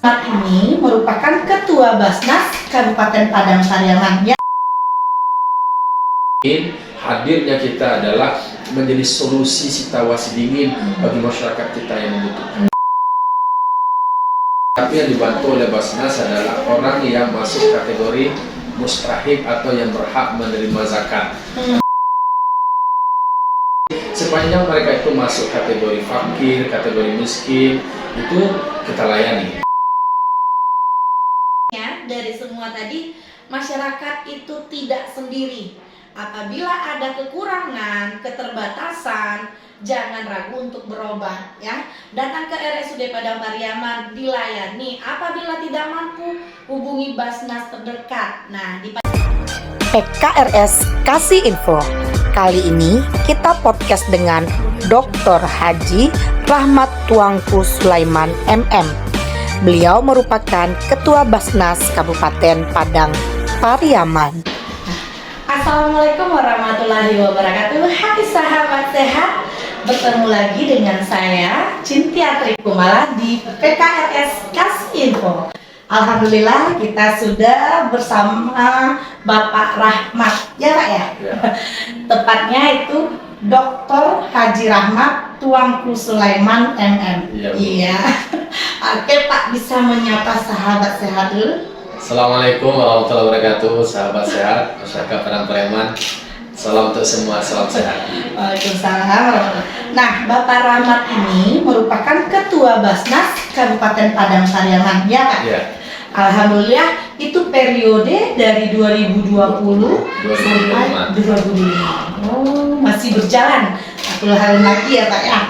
Saat ini merupakan Ketua Basnas Kabupaten Padang Pariaman. Hadirnya kita adalah menjadi solusi situasi dingin bagi masyarakat kita yang membutuhkan. Tapi yang dibantu oleh Basnas adalah orang yang masuk kategori mustahik atau yang berhak menerima zakat. Sepanjang mereka itu masuk kategori fakir, kategori miskin, itu kita layani. Dari semua tadi, masyarakat itu tidak sendiri. Apabila ada kekurangan, keterbatasan, jangan ragu untuk berobat ya. Datang ke RSUD Padang Pariaman, dilayani. Apabila tidak mampu, hubungi Basnas terdekat. Nah, di PKRS kasih info. Kali ini kita podcast dengan Dr. Haji Rahmat Tuanku Sulaiman MM. Beliau merupakan Ketua Basnas Kabupaten Padang Pariaman. Assalamualaikum warahmatullahi wabarakatuh. Hai sahabat sehat, bertemu lagi dengan saya Cintia Trikumala di PKRS Kasih Info. Alhamdulillah kita sudah bersama Bapak Rahmat, ya Pak ya? Ya. Tepatnya itu Dr. Haji Rahmat Tuanku Sulaiman MM. Iya. Oke Pak, bisa menyapa sahabat sehat dulu? Assalamualaikum warahmatullahi wabarakatuh, sahabat sehat, masyarakat Padang Pariaman. Salam untuk semua, salam sehat. Waalaikumsalam. Nah, Bapak Rahmat ini merupakan Ketua Basnas Kabupaten Padang Pariaman, ya Pak? Ya. Alhamdulillah, itu periode dari 2020 sampai 2025. Oh, masih berjalan 40 hari lagi ya Pak ya.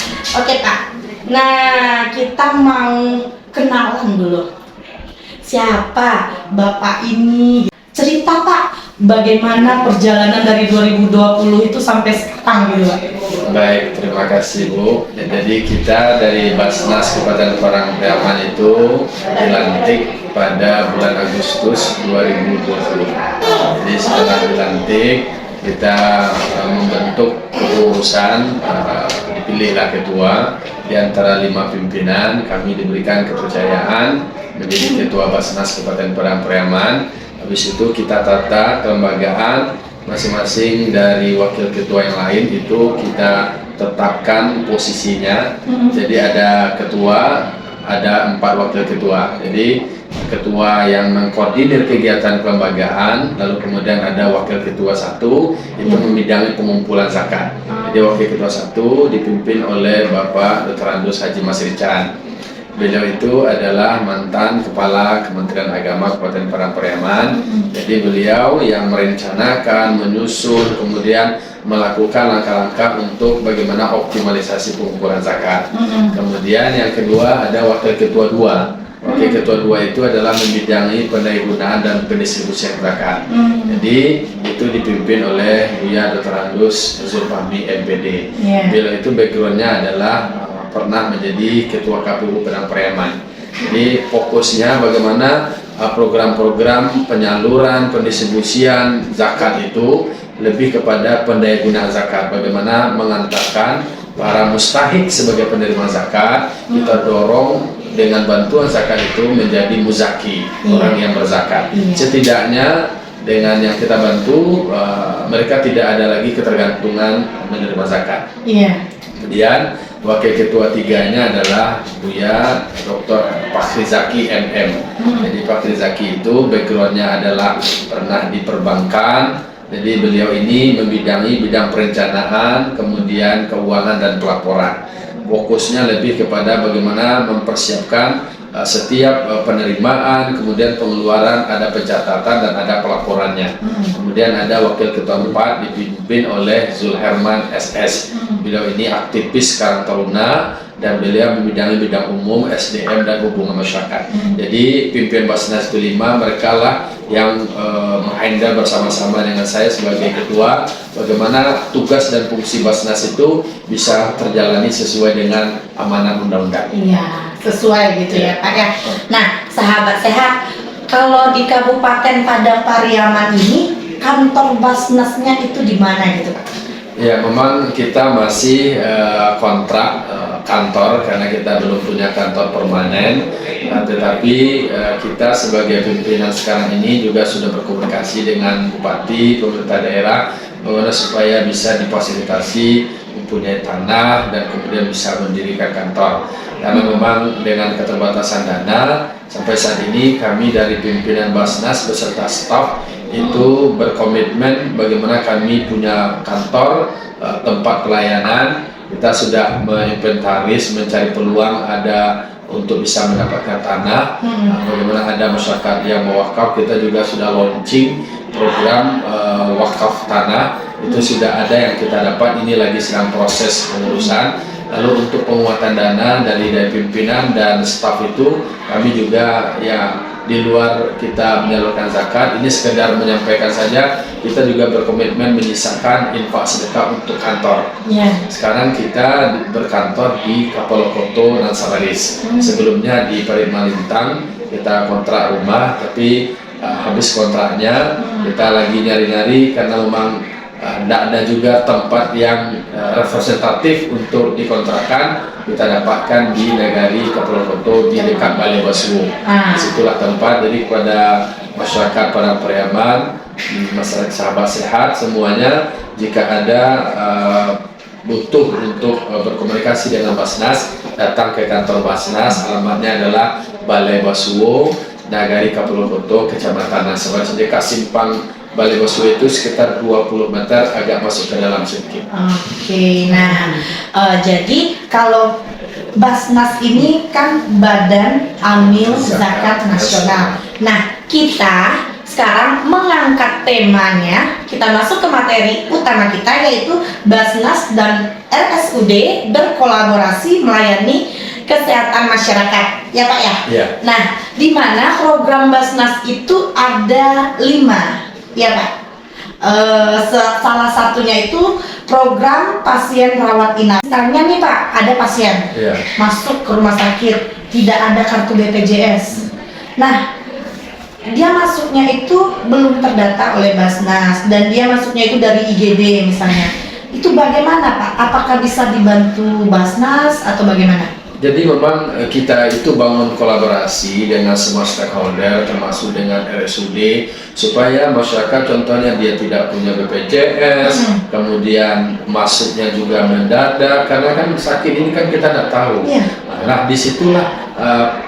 Oke Pak. Nah, kita mau kenalan dulu. Siapa Bapak ini? Cerita Pak, bagaimana perjalanan dari 2020 itu sampai sekarang gitu Pak? Baik, terima kasih Bu. Jadi kita dari Basnas Kabupaten Padang Pariaman itu dilantik pada bulan Agustus 2020. Jadi setelah dilantik, kita membentuk kepengurusan, dipilihlah ketua. Di antara 5 pimpinan, kami diberikan kepercayaan menjadi Ketua Basnas Kabupaten Padang Pariaman. Habis itu kita tata kelembagaan masing-masing dari wakil ketua yang lain itu kita tetapkan posisinya. Jadi ada ketua, ada 4 wakil ketua. Jadi ketua yang mengkoordinir kegiatan kelembagaan, lalu kemudian ada wakil ketua 1 itu membidangi pengumpulan zakat. Jadi wakil ketua 1 dipimpin oleh Bapak Dr. Andus Haji Mas Rican. Beliau itu adalah mantan Kepala Kementerian Agama Kabupaten Padang Pariaman. Jadi beliau yang merencanakan, menyusun, kemudian melakukan langkah-langkah untuk bagaimana optimalisasi pengumpulan zakat. Kemudian yang kedua ada Wakil Ketua 2. Wakil Ketua 2 itu adalah membidangi pendayagunaan dan pendistribusian zakat. Jadi itu dipimpin oleh Buya Dr. Andus Zulfahmi MPD. Beliau itu backgroundnya adalah pernah menjadi Ketua KPU Padang Pariaman. Jadi fokusnya bagaimana program-program penyaluran, pendistribusian zakat itu lebih kepada pendayagunaan zakat. Bagaimana mengantarkan para mustahik sebagai penerima zakat, kita dorong dengan bantuan zakat itu menjadi muzaki, orang yang berzakat. Setidaknya dengan yang kita bantu, mereka tidak ada lagi ketergantungan menerima zakat. Kemudian wakil ketua 3-nya adalah Buya Dr. Fakhri Zaki MM. Jadi Fakhri Zaki itu backgroundnya adalah pernah di perbankan. Jadi beliau ini membidangi bidang perencanaan, kemudian keuangan dan pelaporan. Fokusnya lebih kepada bagaimana mempersiapkan setiap penerimaan, kemudian pengeluaran, ada pencatatan dan ada pelaporannya. Kemudian ada wakil ketua 4 dipimpin oleh Zulherman SS. Beliau ini aktivis Karang Taruna dan beliau membidangi bidang umum, SDM dan hubungan masyarakat. Jadi pimpinan Basnas itu 5, mereka lah yang menghandle bersama-sama dengan saya sebagai ketua bagaimana tugas dan fungsi Basnas itu bisa terjalani sesuai dengan amanah undang-undang. Iya, sesuai gitu ya Pak ya. Nah, sahabat sehat, kalau di Kabupaten Padang Pariaman ini kantor Basnasnya itu di mana gitu Pak? Ya, memang kita masih kontrak kantor karena kita belum punya kantor permanen. Tetapi kita sebagai pimpinan sekarang ini juga sudah berkomunikasi dengan bupati, pemerintah daerah, bagaimana supaya bisa difasilitasi mempunyai tanah dan kemudian bisa mendirikan kantor. Karena memang dengan keterbatasan dana, sampai saat ini kami dari pimpinan Basnas beserta staf itu berkomitmen bagaimana kami punya kantor, tempat pelayanan. Kita sudah menginventaris, mencari peluang ada untuk bisa mendapatkan tanah. Bagaimana ada masyarakat yang mewakaf, kita juga sudah launching program wakaf tanah. Itu sudah ada yang kita dapat, ini lagi sedang proses pengurusan. Lalu untuk penguatan dana dari pimpinan dan staf itu kami juga ya di luar kita menyalurkan zakat, ini sekedar menyampaikan saja, kita juga berkomitmen menyisakan infak sedekah untuk kantor. Sekarang kita berkantor di Kapolokoto dan Salaris. Sebelumnya di Parit Malintang kita kontrak rumah, tapi habis kontraknya kita lagi nyari-nyari karena memang tidak ada juga tempat yang representatif untuk dikontrakkan. Kita dapatkan di Nagari Kapolokoto di dekat Balai Basuwo. Disitulah tempat. Jadi kepada masyarakat Padang Pariaman, masyarakat sahabat sehat semuanya, jika ada butuh untuk berkomunikasi dengan Basnas, datang ke kantor Basnas. Alamatnya adalah Balai Basuwo, Nagari Kapolokoto, Kecamatan Nasabah, dekat simpang Balai Basuwo itu sekitar 20 meter agak masuk ke dalam sedikit. Oke, nah jadi kalau Basnas ini kan Badan Amil Zakat Nasional. Nah, kita sekarang mengangkat temanya, kita masuk ke materi utama kita, yaitu Basnas dan RSUD berkolaborasi melayani kesehatan masyarakat, ya Pak ya? Ya. Nah, di mana program Basnas itu ada 5. Ya Pak, salah satunya itu program pasien rawat inap. Misalnya nih Pak, ada pasien masuk ke rumah sakit, tidak ada kartu BPJS. Nah, dia masuknya itu belum terdata oleh Basnas dan dia masuknya itu dari IGD misalnya. Itu bagaimana Pak? Apakah bisa dibantu Basnas atau bagaimana? Jadi memang kita itu bangun kolaborasi dengan semua stakeholder termasuk dengan RSUD supaya masyarakat contohnya dia tidak punya BPJS, kemudian masuknya juga mendadak karena kan sakit ini kan kita tidak tahu. Nah disitulah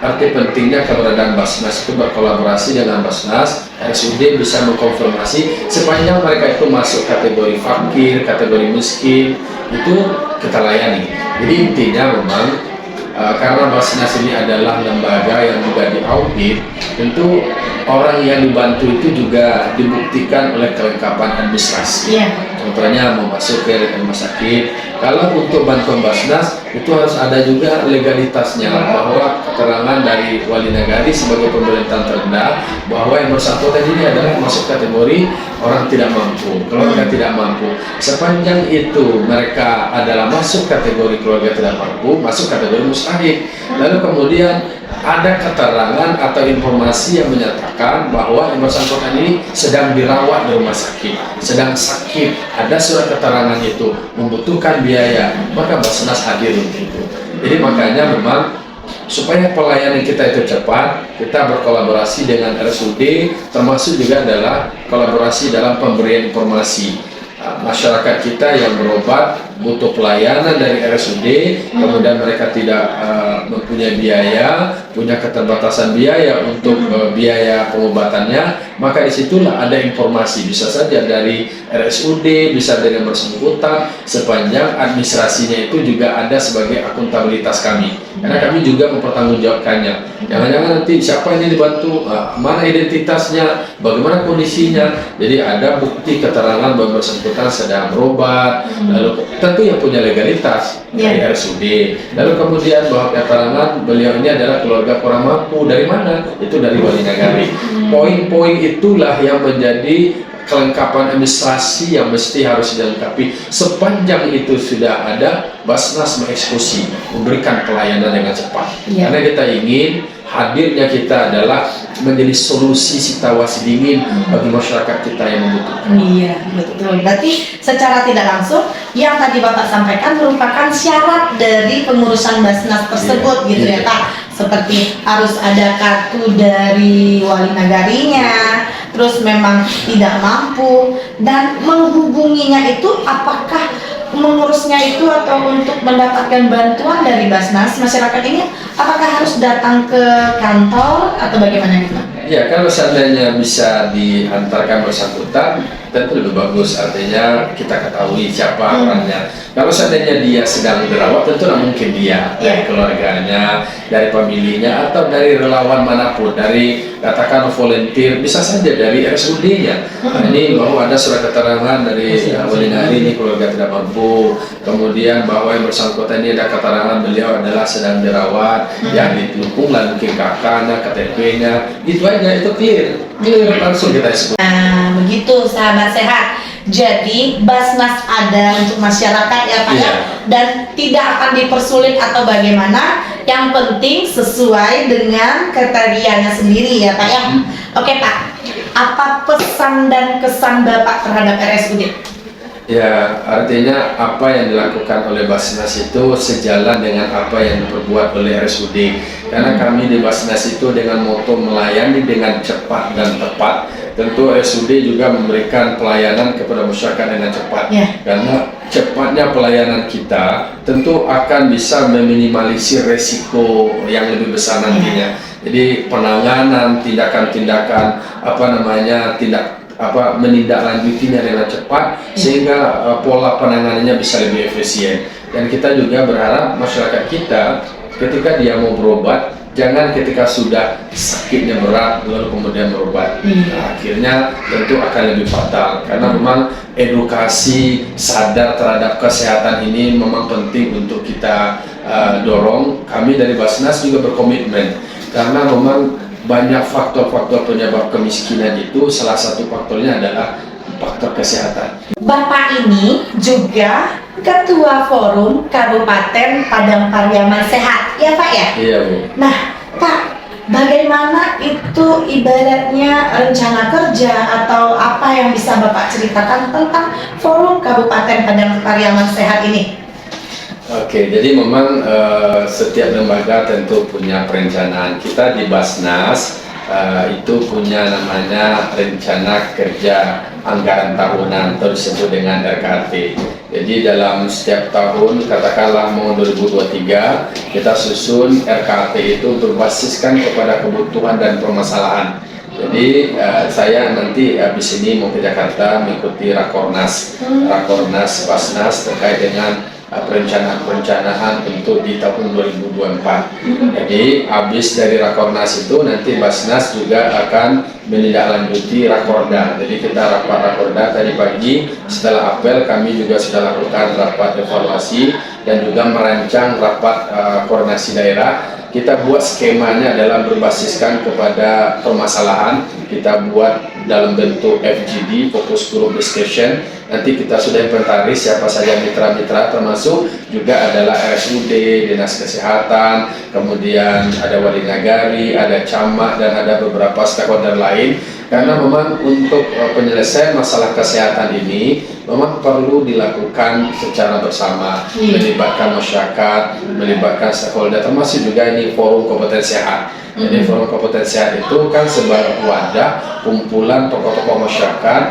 arti pentingnya keberadaan Basnas itu berkolaborasi dengan Basnas. RSUD bisa mengkonfirmasi sepanjang mereka itu masuk kategori fakir, kategori miskin, itu kita layani. Jadi intinya memang karena Basnas ini adalah lembaga yang juga diaudit, tentu orang yang dibantu itu juga dibuktikan oleh kelengkapan administrasi. Contohnya mau masuk ke rumah sakit, kalau untuk bantuan Basnas itu harus ada juga legalitasnya, bahwa keterangan dari wali nagari sebagai pemerintahan terendah bahwa yang bersangkutan ini adalah masuk kategori orang tidak mampu, keluarga tidak mampu. Sepanjang itu mereka adalah masuk kategori keluarga tidak mampu, masuk kategori mustahik. Lalu kemudian ada keterangan atau informasi yang menyatakan bahwa yang bersangkutan ini sedang dirawat di rumah sakit, sedang sakit, ada surat keterangan itu, membutuhkan biaya, maka Basnas hadir untuk itu. Jadi makanya memang supaya pelayanan kita itu cepat, kita berkolaborasi dengan RSUD, termasuk juga adalah kolaborasi dalam pemberian informasi. Masyarakat kita yang berobat butuh pelayanan dari RSUD, kemudian mereka tidak mempunyai biaya, punya keterbatasan biaya untuk biaya pengobatannya, maka disitulah ada informasi, bisa saja dari RSUD, bisa dari yang bersangkutan, sepanjang administrasinya itu juga ada sebagai akuntabilitas kami, karena kami juga mempertanggungjawabkannya. Jangan-jangan nanti siapa ini dibantu, mana identitasnya, bagaimana kondisinya, jadi ada bukti keterangan bahwa bersangkutan sedang berobat, lalu tentu yang punya legalitas dari RSUD, lalu kemudian bahwa keterangan beliau ini adalah keluarga kurang mampu, dari mana? Itu dari wali nagari. Poin-poin itulah yang menjadi kelengkapan administrasi yang mesti harus dilengkapi. Sepanjang itu sudah ada, Basnas mengeksekusi, memberikan pelayanan dengan cepat. Karena kita ingin hadirnya kita adalah menjadi solusi situasi dingin bagi masyarakat kita yang membutuhkan. Iya, betul. Berarti secara tidak langsung yang tadi Bapak sampaikan merupakan syarat dari pengurusan Basnas tersebut gitu ya Kak. Seperti harus ada kartu dari wali nagarinya, terus memang tidak mampu, dan menghubunginya itu apakah mengurusnya itu atau untuk mendapatkan bantuan dari Basnas masyarakat ini apakah harus datang ke kantor atau bagaimana gitu? Ya, kalau seandainya bisa diantarkan bersangkutan, tentu lebih bagus. Artinya kita ketahui siapa orangnya. Kalau seandainya dia sedang dirawat, tentu tidak mungkin dia dari keluarganya, dari familinya, atau dari relawan manapun, dari katakan volunteer, bisa saja dari RSUD-nya. Nah, ini bahwa ada surat keterangan dari wali nagari ini keluarga tidak mampu, kemudian bahwa yang bersangkutan ini ada keterangan beliau adalah sedang dirawat, yang didukung mungkin kakaknya, KTP-nya, itu aja, itu clear langsung kita sebut. Nah, begitu sahabat sehat. Jadi Basnas ada untuk masyarakat ya Pak ya, dan tidak akan dipersulit atau bagaimana. Yang penting sesuai dengan kriterianya sendiri ya Pak ya. Oke Pak, apa pesan dan kesan Bapak terhadap RSUD? Ya, artinya apa yang dilakukan oleh Basnas itu sejalan dengan apa yang diperbuat oleh RSUD. Karena kami di Basnas itu dengan moto melayani dengan cepat dan tepat. Tentu RSUD juga memberikan pelayanan kepada masyarakat dengan cepat. Karena cepatnya pelayanan kita tentu akan bisa meminimalisir resiko yang lebih besar nantinya. Jadi penanganan, tindakan-tindakan menindaklanjutinya dengan cepat sehingga pola penanganannya bisa lebih efisien. Dan kita juga berharap masyarakat kita ketika dia mau berobat, jangan ketika sudah sakitnya berat lalu kemudian berobat. Nah, akhirnya tentu akan lebih fatal, karena memang edukasi sadar terhadap kesehatan ini memang penting untuk kita dorong. Kami dari Basnas juga berkomitmen, karena memang banyak faktor-faktor penyebab kemiskinan itu, salah satu faktornya adalah faktor kesehatan. Bapak ini juga Ketua Forum Kabupaten Padang Pariaman Sehat, ya Pak ya? Iya Bu. Nah Pak, bagaimana itu ibaratnya rencana kerja atau apa yang bisa Bapak ceritakan tentang Forum Kabupaten Padang Pariaman Sehat ini? Oke, jadi memang setiap lembaga tentu punya perencanaan. Kita di Basnas itu punya namanya rencana kerja anggaran tahunan atau disebut dengan RKT. Jadi dalam setiap tahun, katakanlah mau 2023, kita susun RKT itu berbasiskan kepada kebutuhan dan permasalahan. Jadi saya nanti habis ini mau ke Jakarta mengikuti Rakornas Basnas terkait dengan perencanaan untuk di tahun 2024. Jadi habis dari Rakornas itu nanti Basnas juga akan menindaklanjuti Rakorda. Jadi kita rapat Rakorda tadi pagi, setelah apel kami juga sudah lakukan rapat evaluasi dan juga merancang rapat koordinasi daerah. Kita buat skemanya adalah berbasiskan kepada permasalahan. Kita buat dalam bentuk FGD, Focus Group Discussion. Nanti kita sudah inventaris siapa saja mitra-mitra, termasuk juga adalah RSUD, Dinas Kesehatan, kemudian ada wali nagari, ada camat, dan ada beberapa stakeholder lain. Karena memang untuk penyelesaian masalah kesehatan ini memang perlu dilakukan secara bersama, melibatkan masyarakat, melibatkan stakeholder, termasuk juga ini forum kompetensi sehat. Jadi forum kompetensi sehat itu kan sebagai wadah kumpulan tokoh-tokoh masyarakat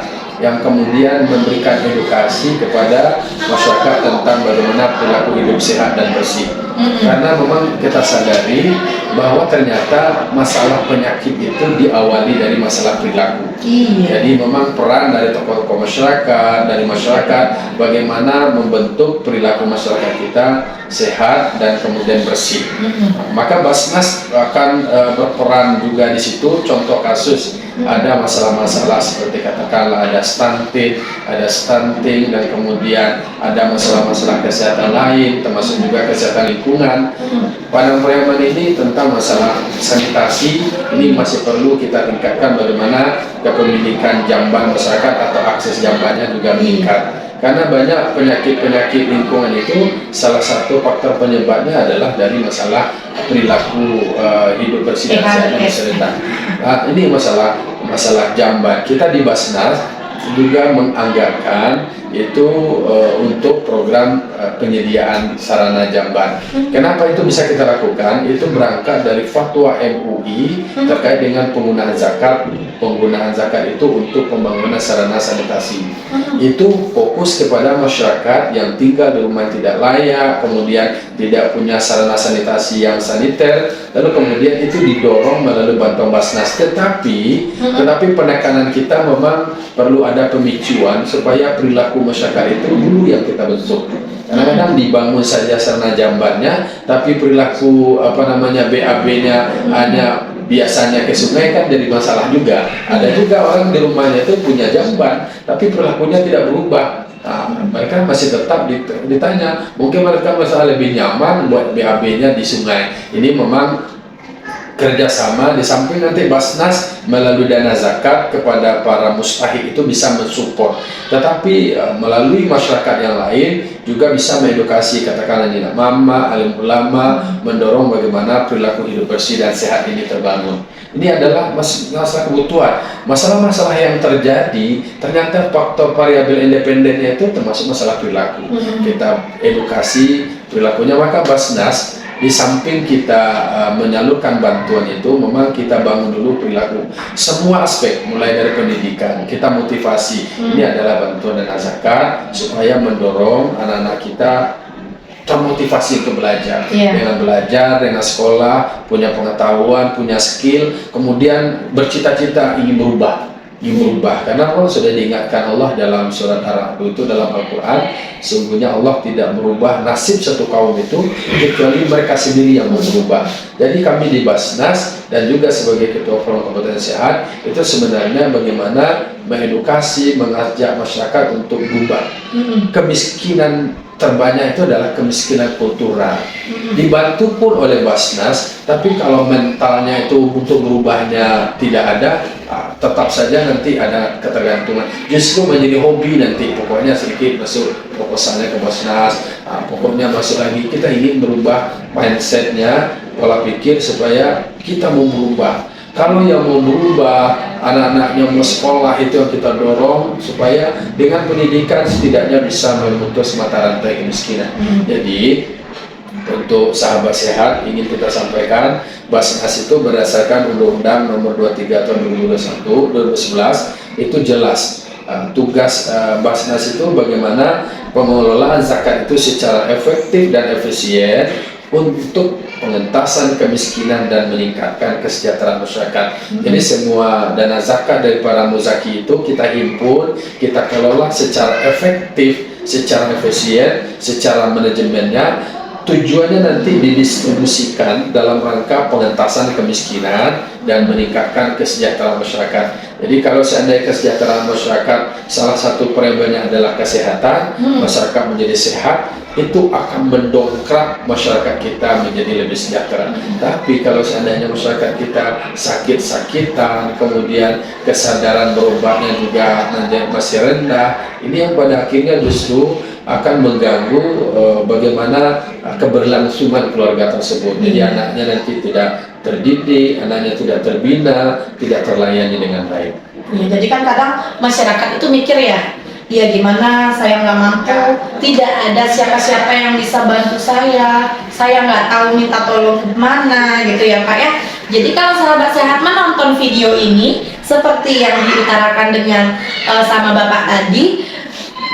yang kemudian memberikan edukasi kepada masyarakat tentang bagaimana perilaku hidup sehat dan bersih. Karena memang kita sadari bahwa ternyata masalah penyakit itu diawali dari masalah perilaku. Jadi memang peran dari tokoh-tokoh masyarakat, dari masyarakat, bagaimana membentuk perilaku masyarakat kita sehat dan kemudian bersih. Maka Basnas akan berperan juga di situ. Contoh kasus, ada masalah-masalah seperti katakanlah ada stunting, dan kemudian ada masalah-masalah kesehatan lain, termasuk juga kesehatan lingkungan. Padang Pariaman ini tentang masalah sanitasi ini masih perlu kita tingkatkan, bagaimana kepemilikan jamban masyarakat atau akses jambannya juga meningkat. Karena banyak penyakit-penyakit lingkungan itu salah satu faktor penyebabnya adalah dari masalah perilaku hidup bersih dan sehat masyarakat. Nah, ini masalah jamban. Kita di Basnas juga menganggarkan itu untuk program penyediaan sarana jamban. Kenapa itu bisa kita lakukan? Itu berangkat dari fatwa MUI terkait dengan penggunaan zakat. Penggunaan zakat itu untuk pembangunan sarana sanitasi. Itu fokus kepada masyarakat yang tinggal di rumah yang tidak layak, kemudian tidak punya sarana sanitasi yang saniter, lalu kemudian itu didorong melalui bantuan Basnas. Tetapi penekanan kita memang perlu ada pemicuan supaya perilaku masyarakat itu dulu yang kita bentuk. Kadang-kadang dibangun saja sarana jambannya, tapi perilaku BAB-nya hanya biasanya ke sungai, kan jadi masalah juga. Ada juga orang di rumahnya itu punya jamban, tapi perilakunya tidak berubah. Nah, mereka masih tetap ditanya, mungkin mereka masalah lebih nyaman buat BAB-nya di sungai. Ini memang kerjasama, di samping nanti Basnas melalui dana zakat kepada para mustahik itu bisa mensupport, tetapi melalui masyarakat yang lain juga bisa mengedukasi, katakanlah nina mama, alim ulama, mendorong bagaimana perilaku hidup bersih dan sehat ini terbangun. Ini adalah masalah kebutuhan. Masalah-masalah yang terjadi ternyata faktor variabel independennya itu termasuk masalah perilaku. Kita edukasi perilakunya, maka Basnas di samping kita menyalurkan bantuan itu, memang kita bangun dulu perilaku. Semua aspek, mulai dari pendidikan, kita motivasi. Ini adalah bantuan dana zakat supaya mendorong anak-anak kita termotivasi untuk belajar. Dengan belajar, dengan sekolah, punya pengetahuan, punya skill, kemudian bercita-cita ingin berubah. Karena Allah sudah diingatkan Allah dalam surat Ar-Ra'd itu, dalam Al-Quran, sungguhnya Allah tidak merubah nasib satu kaum itu kecuali mereka sendiri yang mau berubah. Jadi kami di Basnas dan juga sebagai Ketua Forum Kompetensi Sehat itu sebenarnya bagaimana mengedukasi, mengajak masyarakat untuk berubah. Kemiskinan terbanyak itu adalah kemiskinan kultural. Dibantu pun oleh Basnas, tapi kalau mentalnya itu untuk berubahnya tidak ada, tetap saja nanti ada ketergantungan. Justru menjadi hobi nanti, pokoknya sedikit masuk proposalnya ke Basnas, pokoknya masuk lagi. Kita ingin berubah mindsetnya, pola pikir supaya kita mau berubah. Kalau yang mau berubah, anak-anaknya mau sekolah, itu yang kita dorong supaya dengan pendidikan setidaknya bisa memutus mata rantai kemiskinan. Jadi untuk sahabat sehat ingin kita sampaikan, Basnas itu berdasarkan Undang-Undang Nomor 23 Tahun 2011 itu jelas tugas Basnas itu bagaimana pengelolaan zakat itu secara efektif dan efisien untuk pengentasan kemiskinan dan meningkatkan kesejahteraan masyarakat. Jadi semua dana zakat dari para muzaki itu kita himpun, kita kelola secara efektif, secara efisien, secara manajemennya. Tujuannya nanti didistribusikan dalam rangka pengentasan kemiskinan dan meningkatkan kesejahteraan masyarakat. Jadi kalau seandainya kesejahteraan masyarakat salah satu variabelnya adalah kesehatan, masyarakat menjadi sehat, itu akan mendongkrak masyarakat kita menjadi lebih sejahtera. Tapi kalau seandainya masyarakat kita sakit-sakitan, kemudian kesadaran berobatnya juga masih rendah, ini yang pada akhirnya justru akan mengganggu bagaimana keberlangsungan keluarga tersebut. Jadi anaknya nanti tidak terdidik, anaknya tidak terbina, tidak terlayani dengan baik. Jadi kan kadang masyarakat itu mikir ya gimana saya nggak mampu, tidak ada siapa-siapa yang bisa bantu saya nggak tahu minta tolong kemana gitu ya Pak ya. Jadi kalau sahabat sehat menonton video ini seperti yang diutarakan dengan sama Bapak tadi,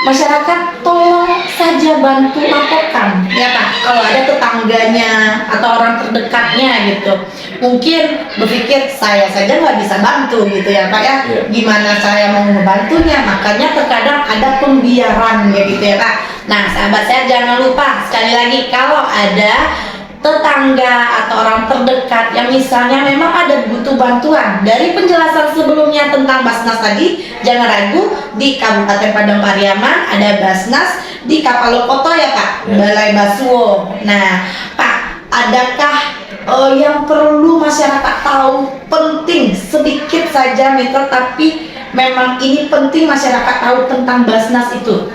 masyarakat tolong saja bantu laporkan ya Pak, kalau ada tetangganya atau orang terdekatnya gitu, mungkin berpikir saya saja nggak bisa bantu gitu ya Pak ya, gimana saya mau membantunya, makanya terkadang ada pembiaran ya gitu ya Pak. Nah sahabat saya jangan lupa sekali lagi, kalau ada tetangga atau orang terdekat yang misalnya memang ada butuh bantuan, dari penjelasan sebelumnya tentang Basnas tadi, jangan ragu, di Kabupaten Padang Pariaman ada Basnas, di Kapalokoto ya Pak, Balai Basuo. Nah Pak, adakah yang perlu masyarakat tahu penting, sedikit saja Mitra, tapi memang ini penting masyarakat tahu tentang Basnas itu?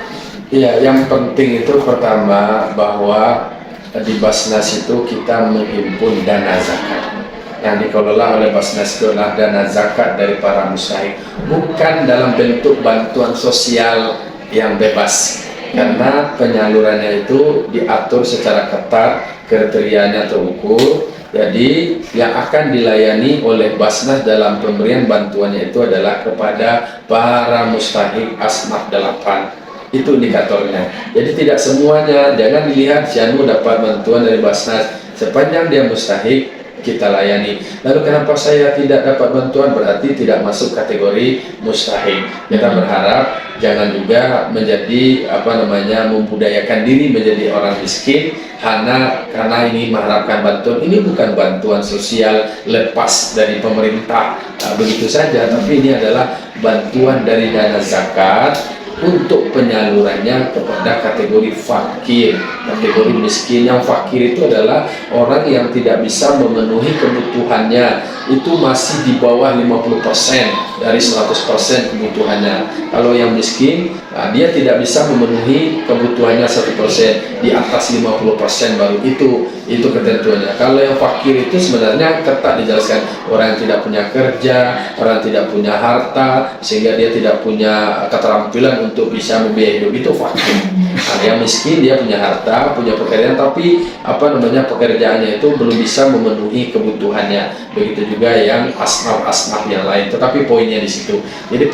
Iya, yang penting itu pertama bahwa di Basnas itu kita menghimpun dana zakat yang dikelola oleh Basnas itu adalah dana zakat dari para mustahik, bukan dalam bentuk bantuan sosial yang bebas karena penyalurannya itu diatur secara ketat, kriterianya terukur. Jadi yang akan dilayani oleh Basnas dalam pemberian bantuannya itu adalah kepada para mustahik asnaf 8. Itu indikatornya. Jadi tidak semuanya, jangan dilihat si Anu dapat bantuan dari Basnas, sepanjang dia mustahik kita layani. Lalu kenapa saya tidak dapat bantuan? Berarti tidak masuk kategori mustahik. Kita berharap jangan juga menjadi membudayakan diri menjadi orang miskin karena ini mengharapkan bantuan. Ini bukan bantuan sosial lepas dari pemerintah begitu saja, tapi ini adalah bantuan dari dana zakat untuk penyalurannya kepada kategori fakir, kategori miskin. Yang fakir itu adalah orang yang tidak bisa memenuhi kebutuhannya, itu masih di bawah 50% dari 100% kebutuhannya. Kalau yang miskin, dia tidak bisa memenuhi kebutuhannya 100%, di atas 50% baru itu ketentuannya. Kalau yang fakir itu sebenarnya ketat dijelaskan, orang yang tidak punya kerja, orang yang tidak punya harta, sehingga dia tidak punya keterampilan untuk bisa membiayai hidup, itu fakir. Yang miskin dia punya harta, punya pekerjaan, tapi pekerjaannya itu belum bisa memenuhi kebutuhannya. Begitu juga yang asnaf-asnaf yang lain. Tetapi poinnya di situ. Jadi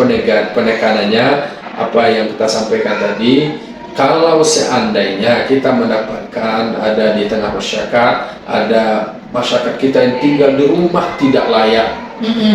penekanannya apa yang kita sampaikan tadi, kalau seandainya kita mendapatkan ada di tengah masyarakat, ada masyarakat kita yang tinggal di rumah tidak layak,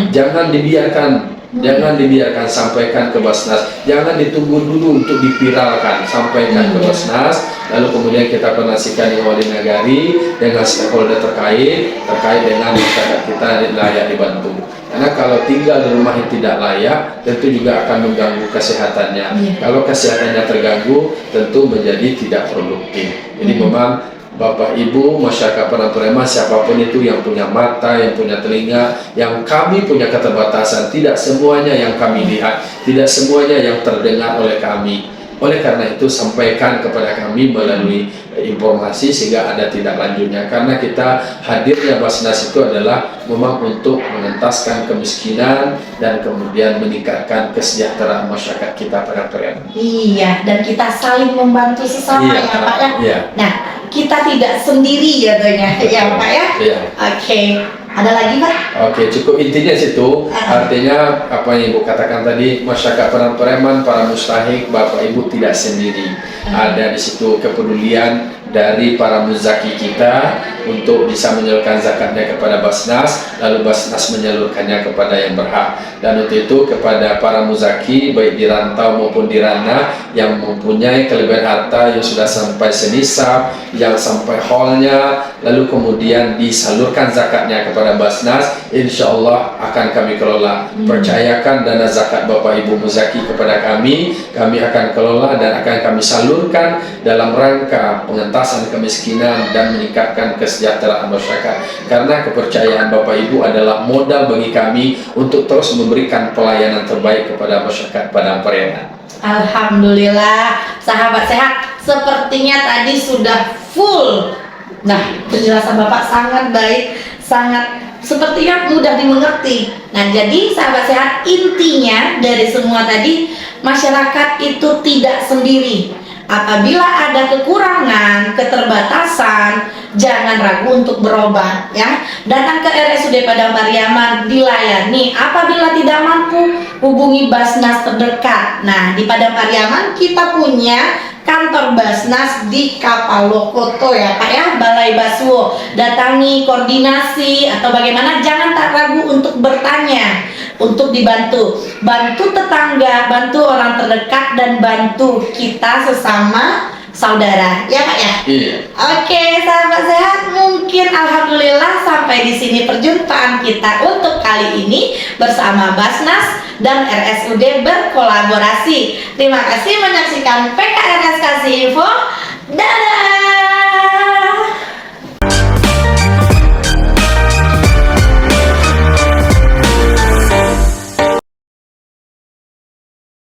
jangan dibiarkan, sampaikan ke Basnas. Jangan ditunggu dulu untuk dipiralkan, sampaikan ke Basnas. Lalu kemudian kita koordinasikan dengan wali nagari, dengan stakeholder terkait dengan masyarakat kita layak dibantu. Karena kalau tinggal di rumah yang tidak layak, tentu juga akan mengganggu kesehatannya. Kalau kesehatannya terganggu, tentu menjadi tidak produktif. Jadi memang Bapak Ibu, masyarakat Padang Pariaman, siapapun itu yang punya mata, yang punya telinga, yang kami punya keterbatasan, tidak semuanya yang kami lihat, tidak semuanya yang terdengar oleh kami. Oleh karena itu sampaikan kepada kami melalui informasi sehingga ada tindak lanjutnya. Karena kita hadirnya Basnas itu adalah memang untuk mengentaskan kemiskinan dan kemudian meningkatkan kesejahteraan masyarakat kita pada Pariaman. Iya, dan kita saling membantu sesama ya Pak ya. Iya. Nah, kita tidak sendiri jatuhnya ya Pak ya. Iya. Oke. Ada lagi Pak? Oke, cukup intinya situ. Artinya apa yang Ibu katakan tadi, masyarakat Padang Pariaman, para mustahik, Bapak Ibu tidak sendiri. Ada di situ kepedulian dari para muzaki kita untuk bisa menyalurkan zakatnya kepada Basnas, lalu Basnas menyalurkannya kepada yang berhak. Dan untuk itu kepada para muzaki baik di rantau maupun di ranah yang mempunyai kelebihan harta yang sudah sampai senisab, yang sampai haulnya, lalu kemudian disalurkan zakatnya kepada Basnas, insya Allah akan kami kelola. Percayakan dana zakat Bapak Ibu muzaki kepada kami akan kelola dan akan kami salurkan dalam rangka pengentasan kemiskinan dan meningkatkan kesejahteraan masyarakat. Karena kepercayaan Bapak Ibu adalah modal bagi kami untuk terus memberikan pelayanan terbaik kepada masyarakat Padang Pariaman. Alhamdulillah, sahabat sehat, sepertinya tadi sudah full. Nah, penjelasan Bapak sangat baik, sangat sepertinya mudah dimengerti. Nah, jadi sahabat sehat, intinya dari semua tadi, masyarakat itu tidak sendiri. Apabila ada kekurangan, keterbatasan, jangan ragu untuk berobat ya. Datang ke RSUD Padang Pariaman, dilayani. Apabila tidak mampu, hubungi Basnas terdekat. Nah, di Padang Pariaman kita punya kantor Basnas di Kapalokoto ya Pak ya, Balai Baswo. Datangi, koordinasi atau bagaimana, jangan tak ragu untuk bertanya, untuk dibantu. Bantu tetangga, bantu orang terdekat, dan bantu kita sesama saudara ya Pak ya. Iya. Oke sahabat sehat, mungkin alhamdulillah sampai di sini perjumpaan kita untuk kali ini bersama Basnas dan RSUD berkolaborasi. Terima kasih menyaksikan PKRS Kasih Info.